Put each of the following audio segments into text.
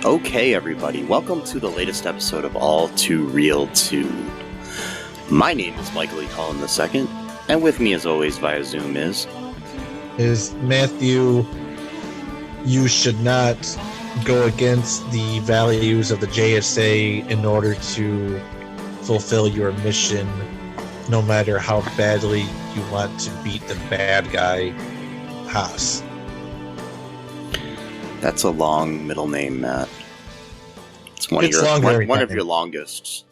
Okay, everybody, welcome to the latest episode of All Too Real 2. My name is Michael E. Cullen II, and with me as always via Zoom is Matthew. You should not go against the values of the JSA in order to fulfill your mission, no matter how badly you want to beat the bad guy, Haas. That's a long middle name, Matt. It's one of your longest.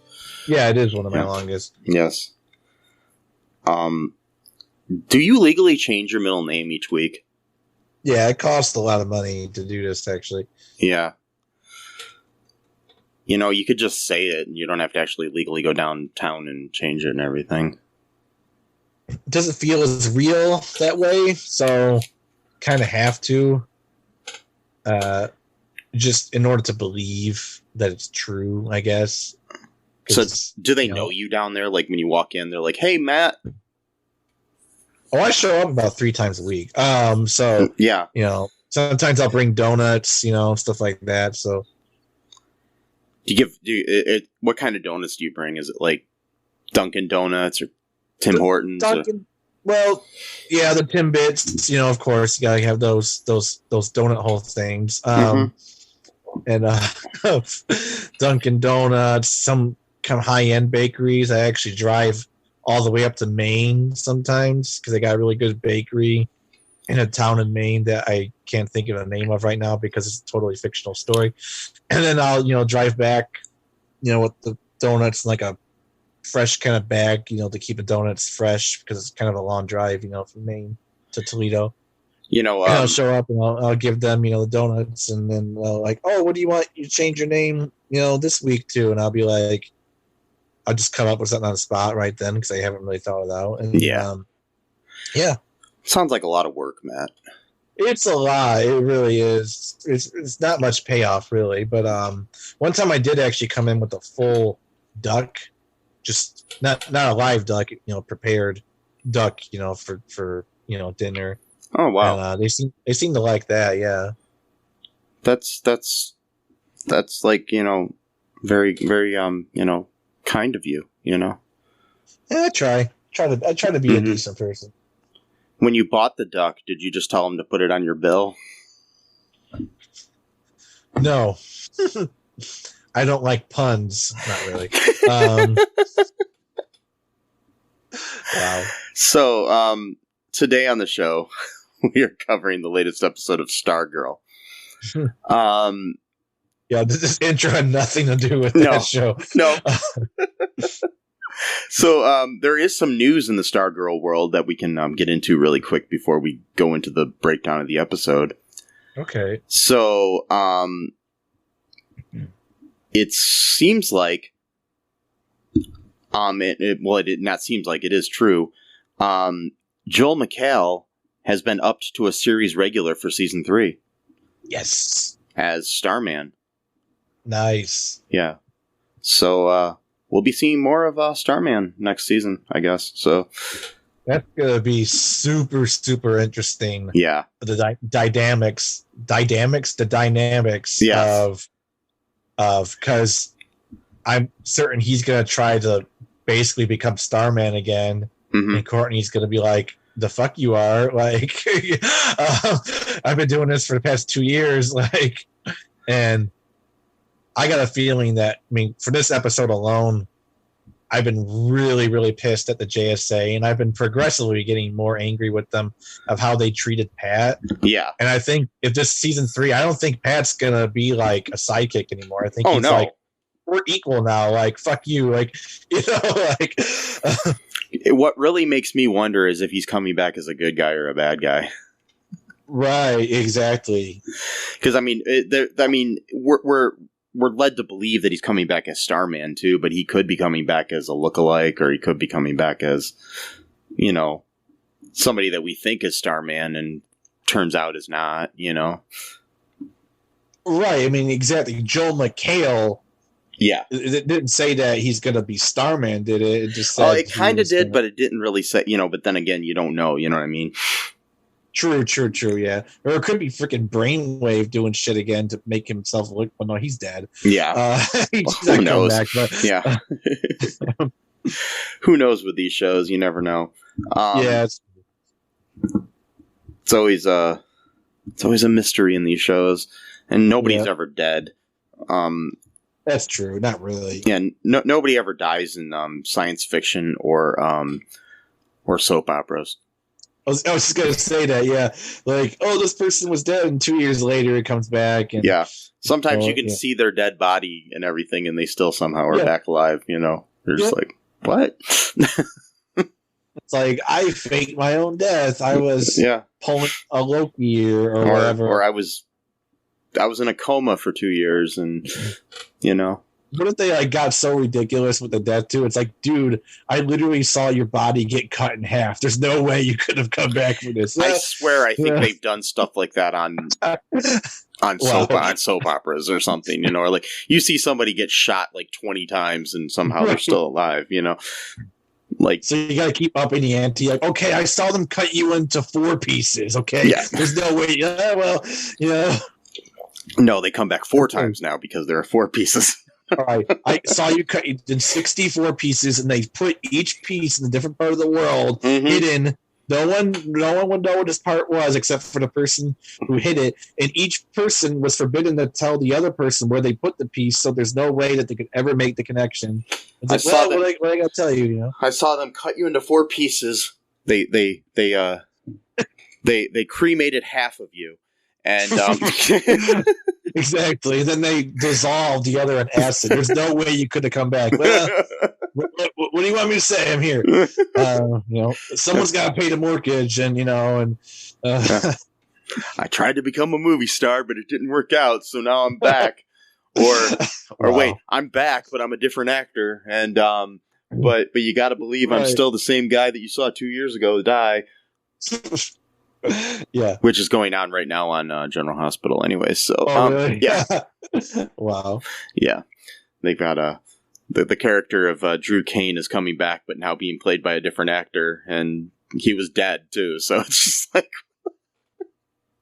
Yeah, it is one of my longest. Yes. Do you legally change your middle name each week? Yeah, it costs a lot of money to do this, actually. Yeah. You know, you could just say it, and you don't have to actually legally go downtown and change it and everything. It doesn't feel as real that way, so kind of have to. Just in order to believe that it's true, I guess. So, do they know you down there? Like, when you walk in, they're like, "Hey, Matt." Oh, I show up about 3 times a week. So yeah, sometimes I'll bring donuts, stuff like that. So, what kind of donuts do you bring? Is it like Dunkin' Donuts or Tim Hortons? Dunkin'. Well, yeah, the Timbits, of course, you gotta have those donut hole things. And Dunkin' Donuts, some kind of high-end bakeries. I actually drive all the way up to Maine sometimes because they got a really good bakery in a town in Maine that I can't think of the name of right now because it's a totally fictional story. And then I'll, drive back, with the donuts in like a fresh kind of bag, to keep the donuts fresh because it's kind of a long drive, from Maine to Toledo. And I'll show up and I'll give them, the donuts, and then like, oh, what do you want? You change your name, this week too, and I'll be like, I'll just come up with something on the spot right then because I haven't really thought it out. And yeah, sounds like a lot of work, Matt. It's a lot. It really is. It's not much payoff really, but one time I did actually come in with a full duck. Just not a live duck, prepared duck, for dinner. Oh wow! And, they seem to like that. Yeah, that's like very very kind of you. Yeah, I try to be a decent person. When you bought the duck, did you just tell them to put it on your bill? No. I don't like puns. Not really. Wow. So, today on the show, we are covering the latest episode of Stargirl. Yeah, this intro had nothing to do with that show. No. So, there is some news in the Stargirl world that we can get into really quick before we go into the breakdown of the episode. Okay. So, it seems like, it not seems like, it is true. Joel McHale has been upped to a series regular for season 3. Yes. As Starman. Nice. Yeah. So, we'll be seeing more of Starman next season, I guess. So that's gonna be super, super interesting. Yeah. The dynamics yes. of because I'm certain he's gonna try to basically become Starman again, and Courtney's gonna be like, "The fuck you are!" Like, I've been doing this for the past 2 years, like, and I got a feeling that, for this episode alone, I've been really, really pissed at the JSA, and I've been progressively getting more angry with them of how they treated Pat. Yeah. And I think if this season 3, I don't think Pat's going to be like a sidekick anymore. I think he's like, we're equal now. Like, fuck you. Like, like. What really makes me wonder is if he's coming back as a good guy or a bad guy. Right, exactly. Because, we're led to believe that he's coming back as Starman too, but he could be coming back as a lookalike, or he could be coming back as, somebody that we think is Starman and turns out is not, Right. I mean, exactly. Joel McHale. Yeah. It didn't say that he's going to be Starman, did it? It just Oh, said it kind of did, gonna... but it didn't really say, but then again, you don't know, you know what I mean? True, yeah. Or it could be freaking Brainwave doing shit again to make himself look... Well, no, he's dead. Yeah. He's Who not knows? coming back, but... Yeah. Who knows with these shows? You never know. Yeah. It's always a mystery in these shows, and nobody's ever dead. That's true. Not really. Yeah, nobody ever dies in science fiction or soap operas. I was just gonna say that, yeah. Like, oh, this person was dead, and 2 years later it comes back. And, yeah, sometimes you can see their dead body and everything, and they still somehow are back alive. They're just like, what? It's like, I faked my own death. I was pulling a Loki or whatever. Or I was in a coma for 2 years, and What if they got so ridiculous with the death too? It's like, dude, I literally saw your body get cut in half. There's no way you could have come back from this. I swear, I think they've done stuff like that on soap operas or something. Or like you see somebody get shot like 20 times and somehow they're still alive. Like, so you got to keep up in the ante. Like, okay, I saw them cut you into 4 pieces. Okay, there's no way. No, they come back 4 times now because there are 4 pieces. All right, I saw you cut in 64 pieces, and they put each piece in a different part of the world, hidden. No one would know what this part was except for the person who hid it, and each person was forbidden to tell the other person where they put the piece. So there's no way that they could ever make the connection. It's like, what I gotta tell you, I saw them cut you into 4 pieces. They cremated half of you. And exactly. Then they dissolved the other in acid. There's no way you could have come back. Well, what do you want me to say? I'm here. Someone's got to pay the mortgage, and I tried to become a movie star, but it didn't work out. So now I'm back. Or wait, I'm back, but I'm a different actor. And but you got to believe I'm still the same guy that you saw 2 years ago die. Yeah, which is going on right now on General Hospital anyway. So really? Yeah. Wow. Yeah, they've got the character of Drew Kane is coming back, but now being played by a different actor, and he was dead too. So it's just like,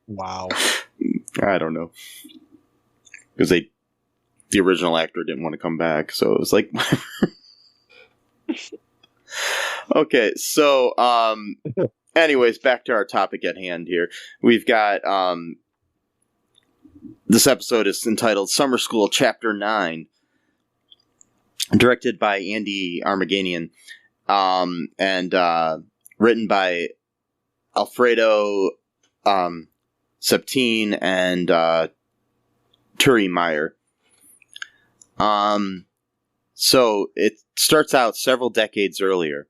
wow. I don't know, because the original actor didn't want to come back, so it was like, okay, so anyways, back to our topic at hand here. We've got, this episode is entitled Summer School Chapter 9, directed by Andy Armaganian, and written by Alfredo Septine and Turi Meyer. So it starts out several decades earlier.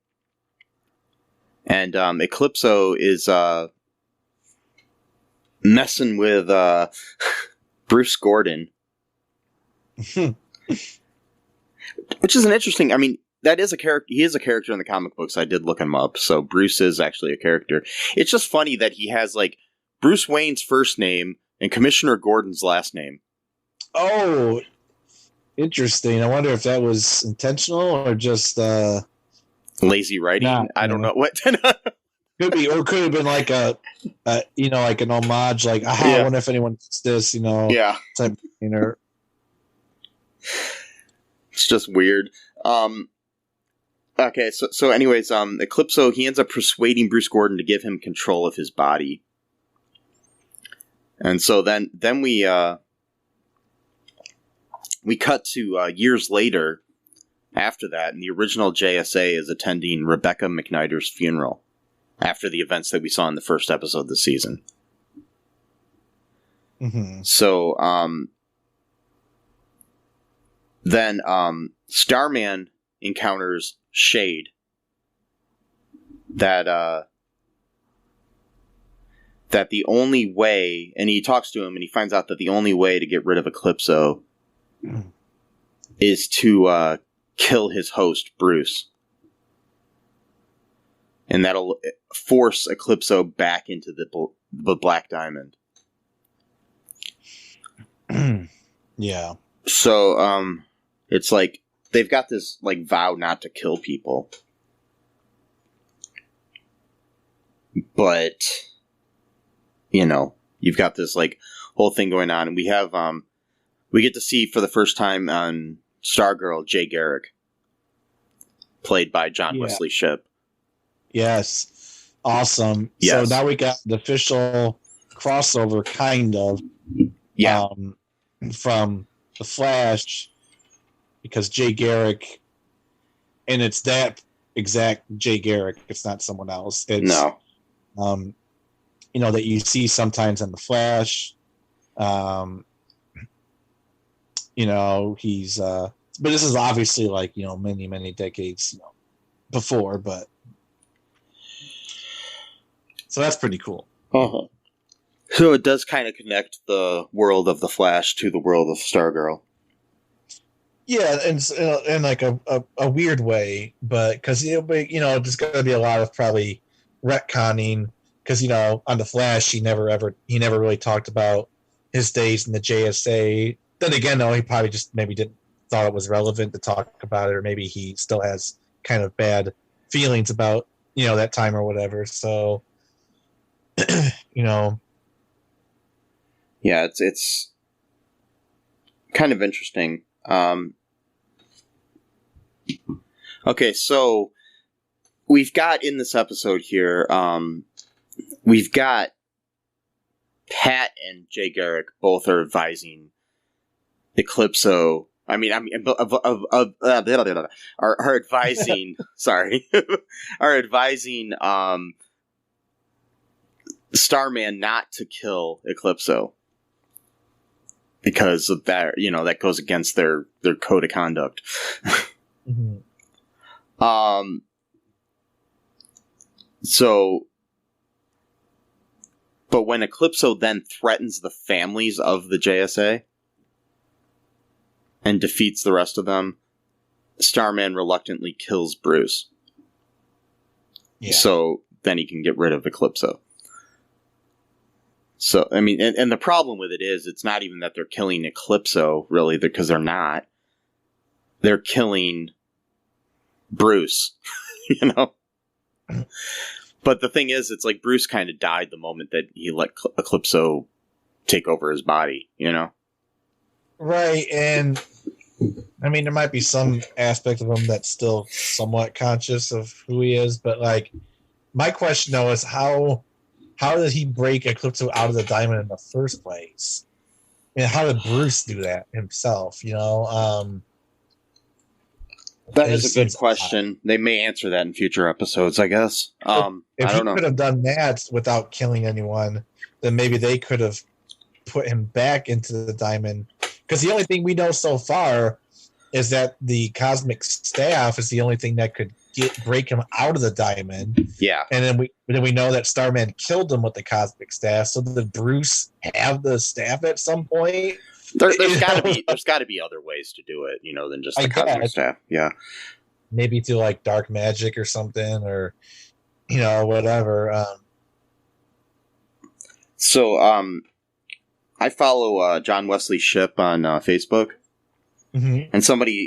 And Eclipso is messing with Bruce Gordon. Which is an interesting... I mean, that is a character. He is a character in the comic books. I did look him up. So Bruce is actually a character. It's just funny that he has, like, Bruce Wayne's first name and Commissioner Gordon's last name. Oh, interesting. I wonder if that was intentional or just... lazy writing. I don't know what. Could be, or could have been like like an homage, like, I wonder if anyone gets this, Yeah. Type, It's just weird. Okay, so anyways, Eclipso, he ends up persuading Bruce Gordon to give him control of his body. And so then we cut to years later. After that, and the original JSA is attending Rebecca McNider's funeral after the events that we saw in the first episode of the season. Mm-hmm. So, then Starman encounters Shade that the only way, and he talks to him and he finds out that the only way to get rid of Eclipso is to kill his host, Bruce. And that'll force Eclipso back into the Black Diamond. Yeah. So, it's like they've got this like vow not to kill people, but you've got this like whole thing going on, and we get to see for the first time on Stargirl Jay Garrick, played by John Wesley Shipp. Yes. Awesome. Yes. So now we got the official crossover, kind of. Yeah. From The Flash, because Jay Garrick, and it's that exact Jay Garrick. It's not someone else. It's, no. That you see sometimes in The Flash. He's, but this is obviously like, many, many decades, before, but so that's pretty cool. Uh-huh. So it does kind of connect the world of The Flash to the world of Stargirl. Yeah, and in like a weird way, but because there's going to be a lot of probably retconning, because on The Flash he never really talked about his days in the JSA. Then again, though, he probably just maybe thought it was relevant to talk about it, or maybe he still has kind of bad feelings about that time or whatever. So Yeah, it's kind of interesting. Okay, so we've got in this episode here, we've got Pat and Jay Garrick both are advising Eclipso. Are advising. Sorry, are advising Starman not to kill Eclipso, because of that, that goes against their code of conduct. Mm-hmm. But when Eclipso then threatens the families of the JSA and defeats the rest of them, Starman reluctantly kills Bruce. Yeah. So then he can get rid of Eclipso. So, and the problem with it is, it's not even that they're killing Eclipso, really, because they're not. They're killing Bruce, But the thing is, it's like Bruce kind of died the moment that he let Eclipso take over his body, Right, and there might be some aspect of him that's still somewhat conscious of who he is, but like, my question though is how did he break Eclipso out of the diamond in the first place? And how did Bruce do that himself? That is a good question. They may answer that in future episodes, I guess. If I don't know. He could have done that without killing anyone, then maybe they could have put him back into the diamond. Because the only thing we know so far is that the cosmic staff is the only thing that could break him out of the diamond. Yeah. And then we know that Starman killed him with the cosmic staff. So did Bruce have the staff at some point? There's got to be other ways to do it, than just the cosmic staff. Yeah. Maybe through like dark magic or something, or whatever. So I follow John Wesley Shipp on Facebook, mm-hmm. and somebody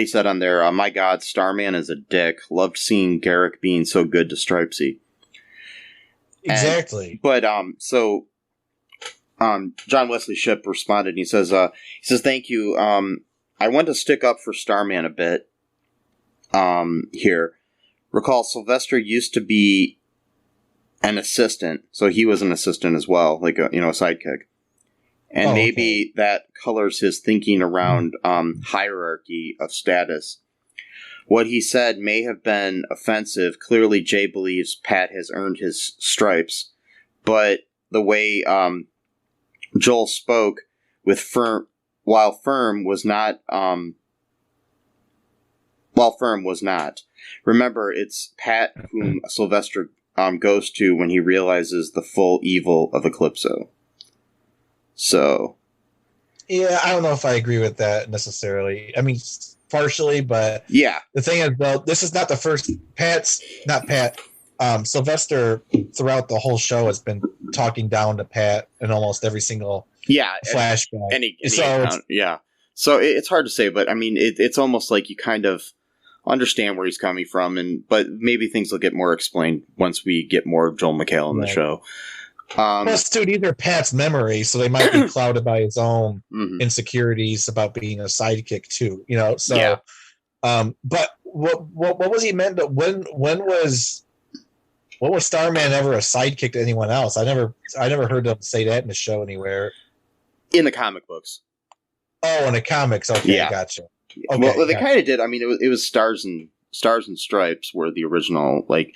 said on there, "My God, Starman is a dick. Loved seeing Garrick being so good to Stripesy." Exactly. John Wesley Shipp responded, and he says, "Thank you. I want to stick up for Starman a bit. Here, recall Sylvester used to be an assistant, so he was an assistant as well, like a sidekick, and maybe that colors his thinking around hierarchy of status. What he said may have been offensive. Clearly, Jay believes Pat has earned his stripes, but the way Joel spoke while firm was not. Remember, it's Pat whom Sylvester goes to when he realizes the full evil of Eclipso. So, yeah, I don't know if I agree with that necessarily. Partially, but yeah. The thing is, though, this is not the first. Sylvester throughout the whole show has been talking down to Pat in almost every single Yeah, flashback. Any account, yeah. So it's hard to say, but I mean, it's almost like you kind of understand where he's coming from, but maybe things will get more explained once we get more of Joel McHale in the show. Plus, dude, these are Pat's memories, so they might be clouded by his own insecurities about being a sidekick too. You know, so. Yeah. But what was he meant to? When was Starman ever a sidekick to anyone else? I never heard them say that in the show anywhere. In the comic books. Oh, in the comics. Okay, yeah. Gotcha. Okay, well, they kind of did. I mean, it was Stars and Stripes were the original, like,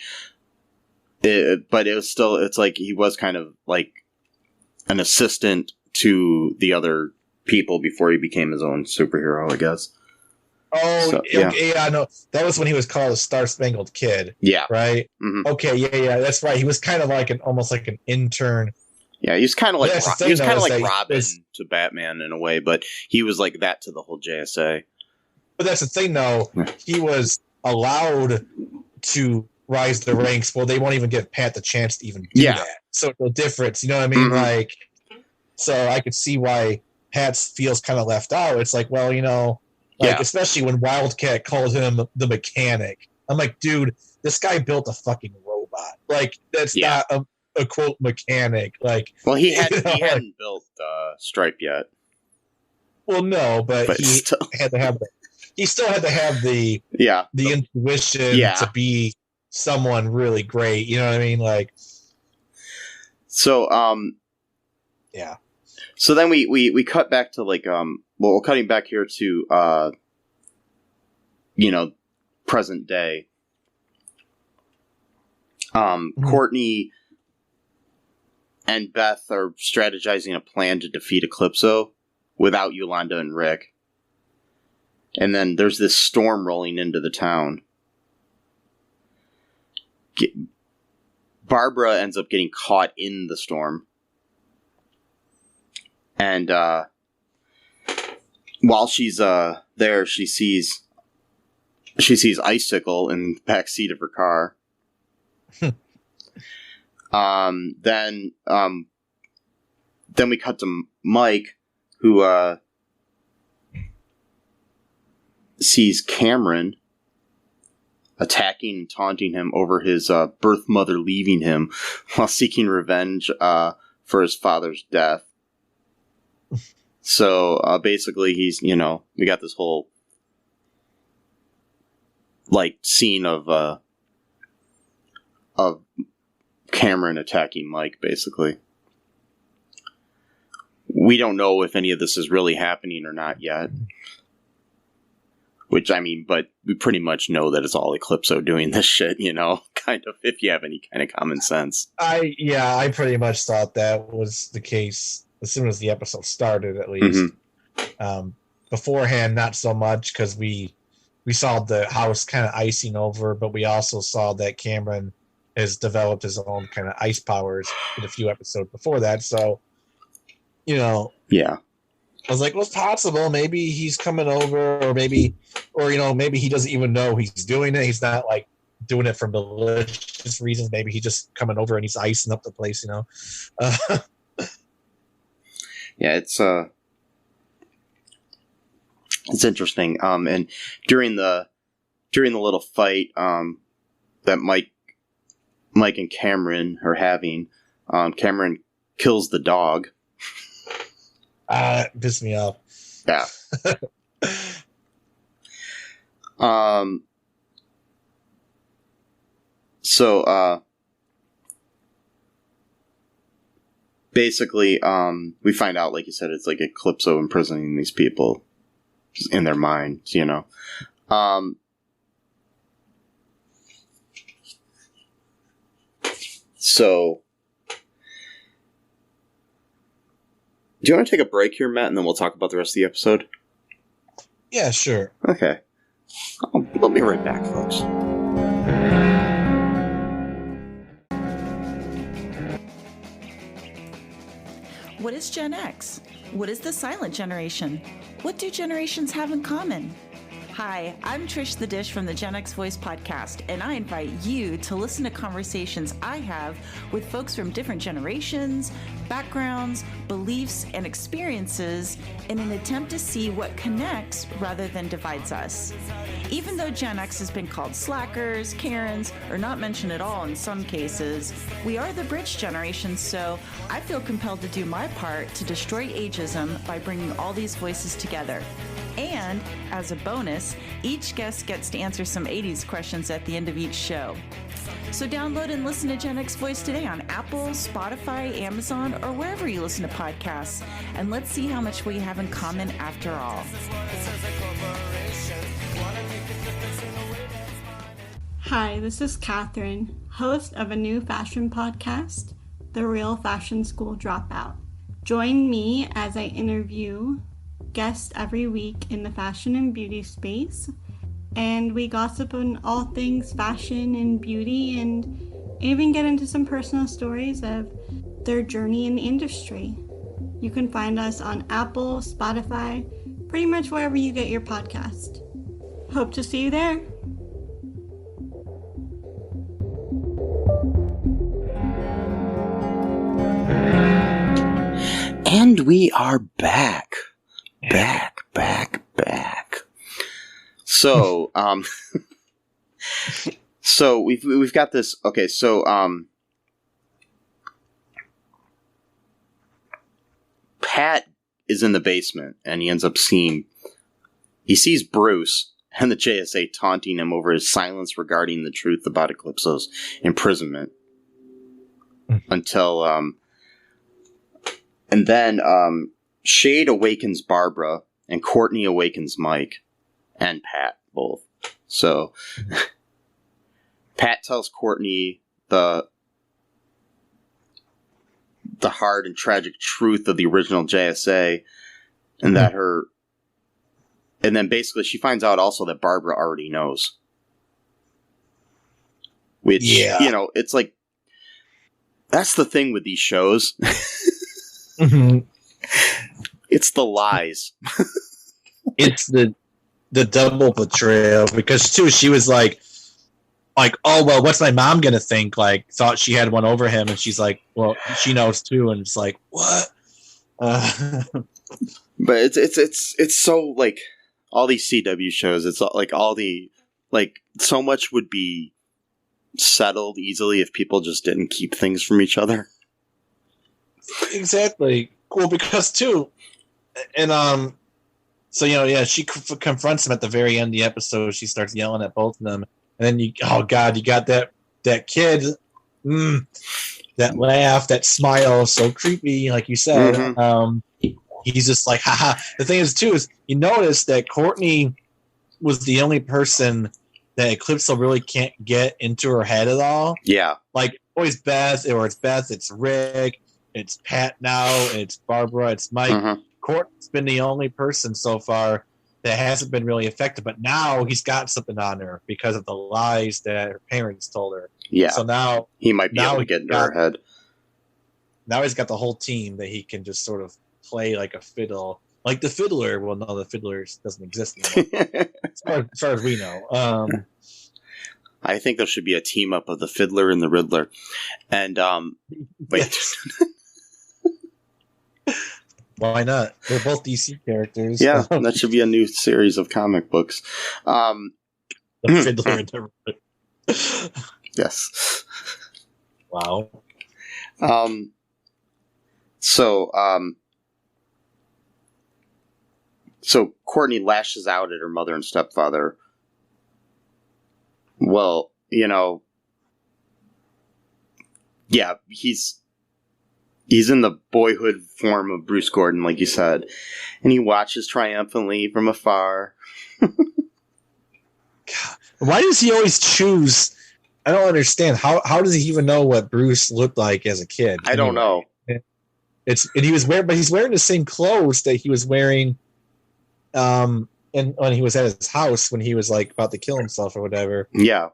but it was still. It's like he was kind of like an assistant to the other people before he became his own superhero, I guess. Oh, so, yeah, no, that was when he was called a Star Spangled Kid. Yeah, right. Mm-hmm. Okay, yeah, that's right. He was kind of like almost like an intern. Yeah, he was kind of like Robin to Batman in a way, but he was like that to the whole JSA. But that's the thing, though. He was allowed to rise the ranks. Well, they won't even give Pat the chance to even do that. So the difference, you know what I mean? Mm-hmm. Like, so I could see why Pat feels kind of left out. It's like, well, you know. Like, especially when Wildcat called him the mechanic. I'm like, dude, this guy built a fucking robot. Like, that's not a quote mechanic. Like, well, he hadn't built Stripe yet. Well, no, but he still had to have he still had to have the intuition to be someone really great. You know what I mean? Like, so yeah. So then we cut back to like well, we're cutting back here to present day. Courtney and Beth are strategizing a plan to defeat Eclipso without Yolanda and Rick. And then there's this storm rolling into the town. Barbara ends up getting caught in the storm. And while she's there, she sees Icicle in the back seat of her car. Then we cut to Mike, who sees Cameron attacking and taunting him over his birth mother leaving him while seeking revenge for his father's death. So basically, he's we got this whole like scene of Cameron attacking Mike. Basically, we don't know if any of this is really happening or not yet. Which, I mean, but we pretty much know that it's all Eclipso doing this shit, kind of, if you have any kind of common sense. I pretty much thought that was the case as soon as the episode started, at least. Mm-hmm. Beforehand, not so much, because we saw the house kind of icing over, but we also saw that Cameron has developed his own kind of ice powers in a few episodes before that, so, Yeah. I was like, well, it's possible. Maybe he's coming over, or maybe he doesn't even know he's doing it. He's not like doing it for malicious reasons. Maybe he's just coming over and he's icing up the place, Yeah, it's interesting. And during the little fight that Mike and Cameron are having, Cameron kills the dog. It pissed me off. Yeah. So basically, we find out, like you said, it's like Eclipso imprisoning these people in their minds, So, do you want to take a break here, Matt, and then we'll talk about the rest of the episode? Yeah, sure. Okay. We'll be right back, folks. What is Gen X? What is the silent generation? What do generations have in common? Hi, I'm Trish the Dish from the Gen X Voice podcast, and I invite you to listen to conversations I have with folks from different generations, backgrounds, beliefs, and experiences in an attempt to see what connects rather than divides us. Even though Gen X has been called slackers, Karens, or not mentioned at all in some cases, we are the bridge generation, so I feel compelled to do my part to destroy ageism by bringing all these voices together. And, as a bonus, each guest gets to answer some 80s questions at the end of each show. So download and listen to Gen X Voice today on Apple, Spotify, Amazon, or wherever you listen to podcasts. And let's see how much we have in common after all. Hi, this is Catherine, host of a new fashion podcast, The Real Fashion School Dropout. Join me as I interview guests every week in the fashion and beauty space, and we gossip on all things fashion and beauty, and even get into some personal stories of their journey in the industry. You can find us on Apple, Spotify, pretty much wherever you get your podcast. Hope to see you there. And we are back. So, so we've got this. Okay, so Pat is in the basement, and he ends up he sees Bruce and the JSA taunting him over his silence regarding the truth about Eclipso's imprisonment. Until and then Shade awakens Barbara, and Courtney awakens Mike, and Pat both. So Pat tells Courtney the hard and tragic truth of the original JSA, and that and then basically she finds out also that Barbara already knows. Which, you know, it's like, that's the thing with these shows. Mm-hmm. It's the lies. It's the double betrayal, because too she was like, oh well, what's my mom gonna think? Like, thought she had one over him, and she's like, well, she knows too, and it's like, what? But it's so, like, all these CW shows. It's like all the, like, so much would be settled easily if people just didn't keep things from each other. Exactly. Well, because too, and so she confronts him at the very end of the episode. She starts yelling at both of them, and then you got that kid, that laugh, that smile, so creepy, like you said. Mm-hmm. He's just like, haha. The thing is too is you notice that Courtney was the only person that Eclipso really can't get into her head at all. Yeah, like always Beth, it's Rick. It's Pat now, it's Barbara, it's Mike. Mm-hmm. Court's been the only person so far that hasn't been really affected, but now he's got something on her because of the lies that her parents told her. Yeah. So now he might be able to get into her head. Now he's got the whole team that he can just sort of play like a fiddle. Like the Fiddler. Well, no, the Fiddler doesn't exist anymore. as far as we know. I think there should be a team up of the Fiddler and the Riddler. And, wait. Why not? They're both DC characters. Yeah, that should be a new series of comic books. The Fiddler and the Riddler. Yes. Wow. So Courtney lashes out at her mother and stepfather. Well, yeah, he's in the boyhood form of Bruce Gordon, like you said, and he watches triumphantly from afar. God, why does he always choose? I don't understand. How does he even know what Bruce looked like as a kid? I don't know. He's wearing the same clothes that he was wearing, and when he was at his house when he was like about to kill himself or whatever. Yeah,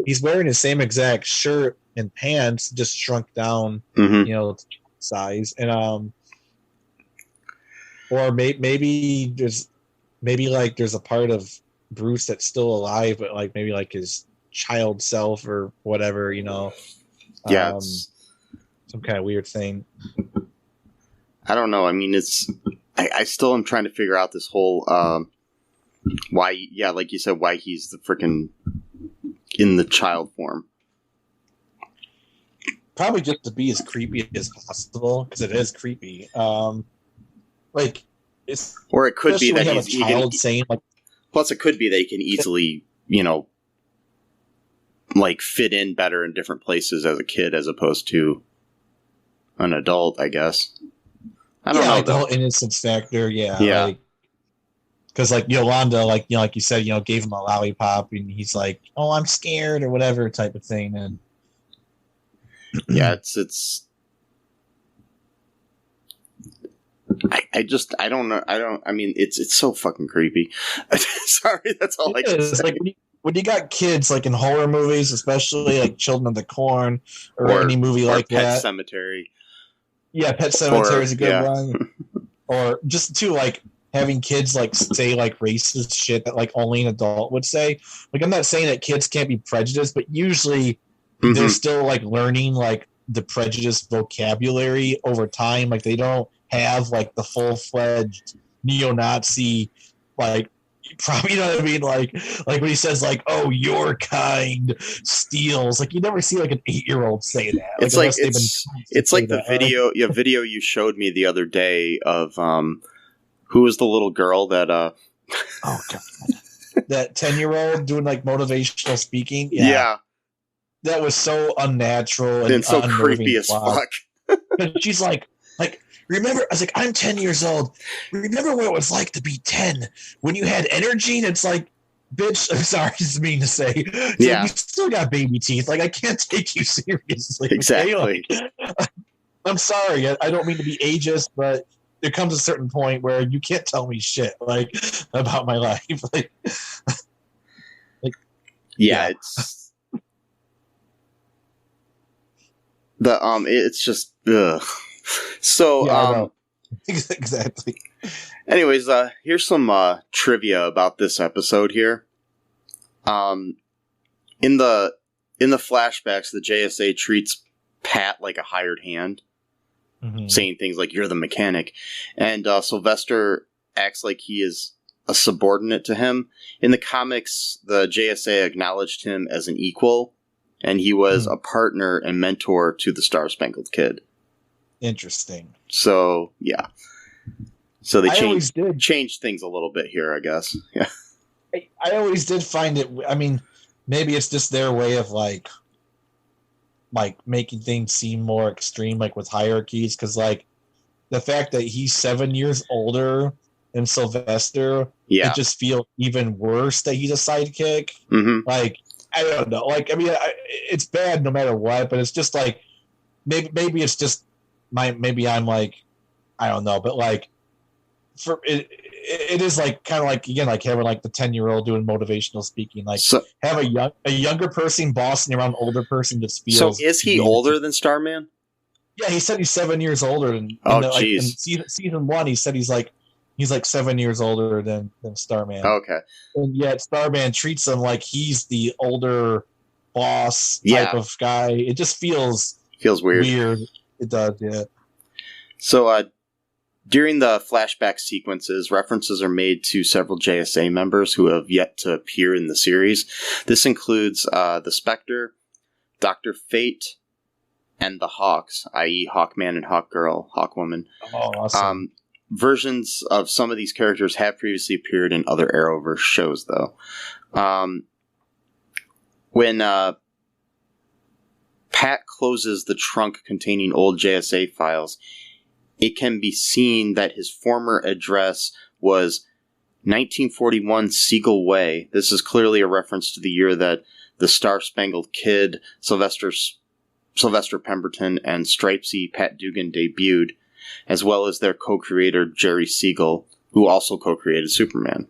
he's wearing the same exact shirt and pants, just shrunk down, size, and or maybe there's a part of Bruce that's still alive, but like maybe like his child self or whatever, you know. Yeah, Some kind of weird thing. I don't know. I mean, I still am trying to figure out this whole why. Yeah, like you said, why he's the freaking in the child form. Probably just to be as creepy as possible, because it is creepy. Like, it's, or it could be that he's a child saying like. Plus, it could be that he can easily, you know, like fit in better in different places as a kid as opposed to an adult, I guess. I don't know. Like the whole innocence factor, yeah. Because like Yolanda, like you know, like you said, you know, gave him a lollipop, and he's like, "Oh, I'm scared" or whatever type of thing, and yeah, it's. I don't know. I mean, it's so fucking creepy. Sorry, that's all I can say. Like when you got kids, like in horror movies, especially like Children of the Corn or any movie like Pet that. Cemetery. Yeah, Pet Cemetery is a good one. Or just to like having kids like say like racist shit that like only an adult would say. Like I'm not saying that kids can't be prejudiced, but usually they're still like learning like the prejudiced vocabulary over time. Like they don't have like the full-fledged neo-Nazi like probably, you know what I mean, like when he says like, "Oh, your kind steals," like you never see like an 8-year-old say that. Like, it's like the video you showed me the other day of who was the little girl that oh god, that 10-year-old doing like motivational speaking. Yeah. That was so unnatural and so creepy as fuck. And she's like, remember, I was like, I'm 10 years old. Remember what it was like to be 10 when you had energy? And it's like, bitch, I'm sorry, it's mean to say. Yeah. Like, you still got baby teeth. Like, I can't take you seriously. Exactly. Okay? Like, I'm sorry. I don't mean to be ageist, but there comes a certain point where you can't tell me shit, like, about my life. Like yeah, it's... it's just... Ugh. So, exactly. Anyways, here's some trivia about this episode here. In the flashbacks, the JSA treats Pat like a hired hand, saying things like "you're the mechanic," and Sylvester acts like he is a subordinate to him. In the comics, the JSA acknowledged him as an equal, and he was a partner and mentor to the Star Spangled Kid. Interesting. So, yeah. So they changed things a little bit here, I guess. Yeah. I always did find it... I mean, maybe it's just their way of, like making things seem more extreme, like with hierarchies, because, like, the fact that he's 7 years older than Sylvester, it just feels even worse that he's a sidekick. Like, I don't know. Like, I mean, it's bad no matter what, but it's just, like, maybe it's just maybe I'm like, I don't know, but like for it is like kind of like, again, like having like the 10-year-old doing motivational speaking, like have a younger person bossing around an older person just feels. So is he older than Starman? Yeah, he said he's 7 years older than in season 1. He said he's like 7 years older than Starman. Okay. And yet Starman treats him like he's the older boss type of guy. It just feels weird. It does, yeah. So, during the flashback sequences, references are made to several JSA members who have yet to appear in the series. This includes the Spectre, Dr. Fate, and the Hawks, i.e. Hawkman and Hawkgirl, Hawkwoman. Oh, awesome. Versions of some of these characters have previously appeared in other Arrowverse shows, though. When Pat closes the trunk containing old JSA files, it can be seen that his former address was 1941 Siegel Way. This is clearly a reference to the year that the Star Spangled Kid, Sylvester Pemberton, and Stripesy Pat Dugan debuted, as well as their co-creator Jerry Siegel, who also co-created Superman.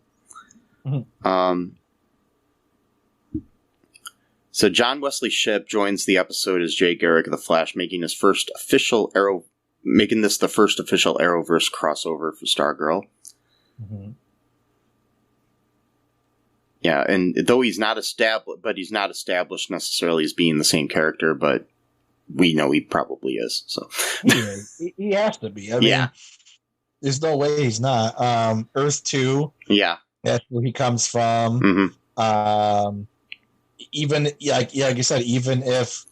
So John Wesley Shipp joins the episode as Jay Garrick of the Flash, making this the first official Arrowverse crossover for Stargirl. Yeah, and though he's not established necessarily as being the same character, but we know he probably is. So he is. He has to be. I mean, there's no way he's not. Earth 2. Yeah. That's where he comes from. Mm-hmm. Even like you said, even if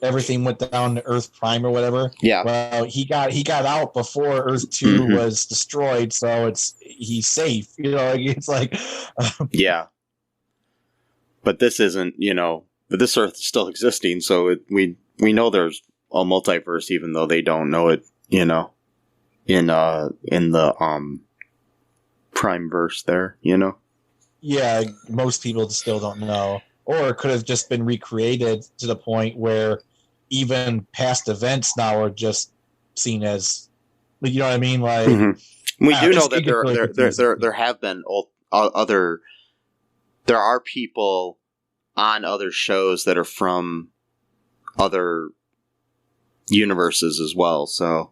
everything went down to Earth Prime or whatever, well, he got out before Earth 2 was destroyed, so he's safe. It's like yeah. But this isn't, but this Earth is still existing, so we know there's a multiverse, even though they don't know it, in the Prime verse there, Yeah, most people still don't know. Or it could have just been recreated to the point where even past events now are just seen as, you know what I mean? Like, we do know that there have been there are people on other shows that are from other universes as well. So,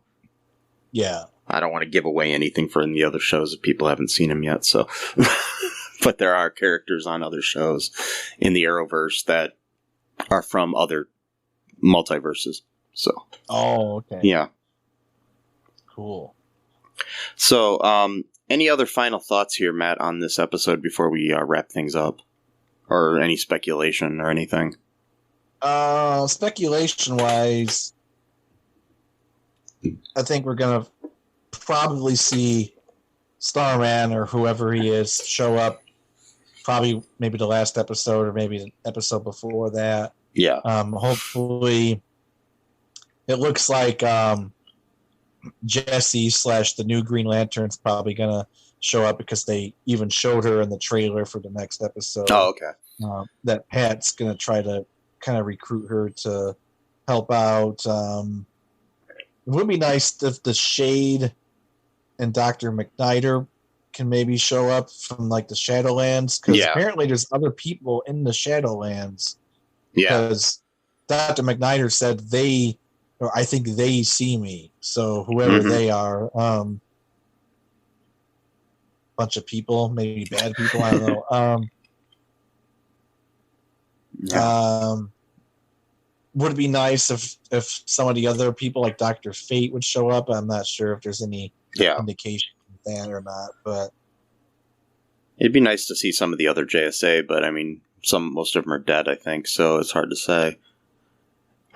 yeah, I don't want to give away anything for the other shows if people haven't seen them yet. So. But there are characters on other shows in the Arrowverse that are from other multiverses. So. Oh, okay. Yeah. Cool. So, any other final thoughts here, Matt, on this episode before we wrap things up? Or any speculation or anything? Speculation-wise, I think we're going to probably see Starman or whoever he is show up. Probably maybe the last episode or maybe the episode before that. Yeah. Hopefully it looks like Jessie / the new Green Lantern's probably going to show up because they even showed her in the trailer for the next episode. Oh, okay. That Pat's going to try to kind of recruit her to help out. It would be nice if the Shade and Dr. McNider can maybe show up from like the Shadowlands, because apparently there's other people in the Shadowlands. Yeah, because Dr. McNider said I think they see me. So whoever they are, bunch of people, maybe bad people, I don't know. Would it be nice if some of the other people like Dr. Fate would show up? I'm not sure if there's any indication of that or not, but it'd be nice to see some of the other JSA, but I mean, most of them are dead, I think, so it's hard to say.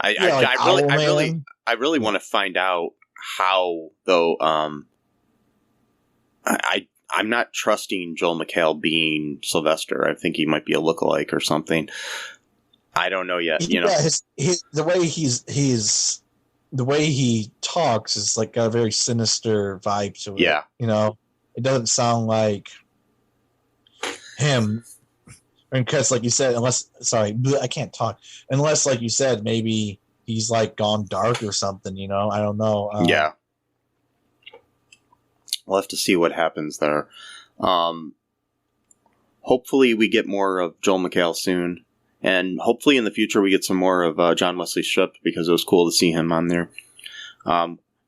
I really want to find out how, though. I'm not trusting Joel McHale being Sylvester. I think he might be a lookalike or something. I don't know yet. The way he talks is like got a very sinister vibe to it. Yeah, it doesn't sound like him. Because, like you said, I can't talk. Unless, like you said, maybe he's like gone dark or something. I don't know. Yeah, we'll have to see what happens there. Hopefully, we get more of Joel McHale soon. And hopefully in the future we get some more of John Wesley Shipp, because it was cool to see him on there.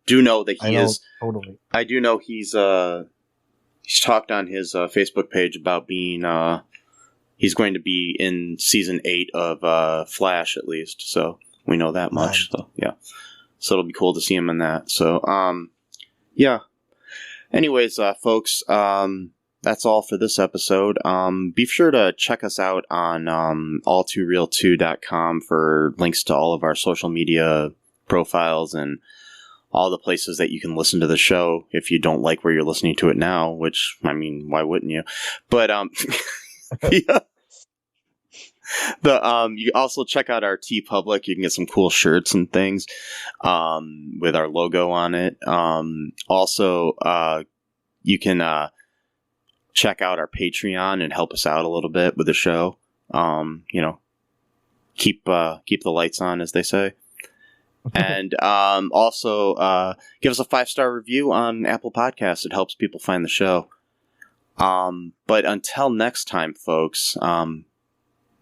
Do know that he is totally. I do know he's talked on his Facebook page about being he's going to be in season 8 of Flash at least. So we know that much. Nice. So yeah. So it'll be cool to see him in that. So yeah. Anyways, folks, that's all for this episode. Be sure to check us out on all2real2.com for links to all of our social media profiles and all the places that you can listen to the show if you don't like where you're listening to it now, which, I mean, why wouldn't you? But yeah. You also check out our TeePublic. You can get some cool shirts and things with our logo on it. Also, you can check out our Patreon and help us out a little bit with the show. Keep the lights on, as they say. And also give us a 5-star review on Apple Podcasts. It helps people find the show. But until next time, folks,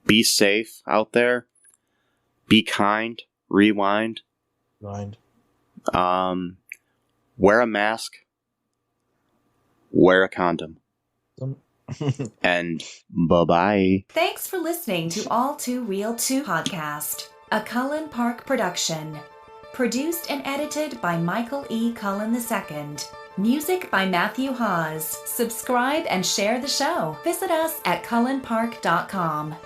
be safe out there. Be kind. Rewind. Rewind. Wear a mask. Wear a condom. And bye-bye. Thanks for listening to All Too Real 2 podcast, a Cullen Park production. Produced and edited by Michael E. Cullen II. Music by Matthew Hawes. Subscribe and share the show. Visit us at cullenpark.com.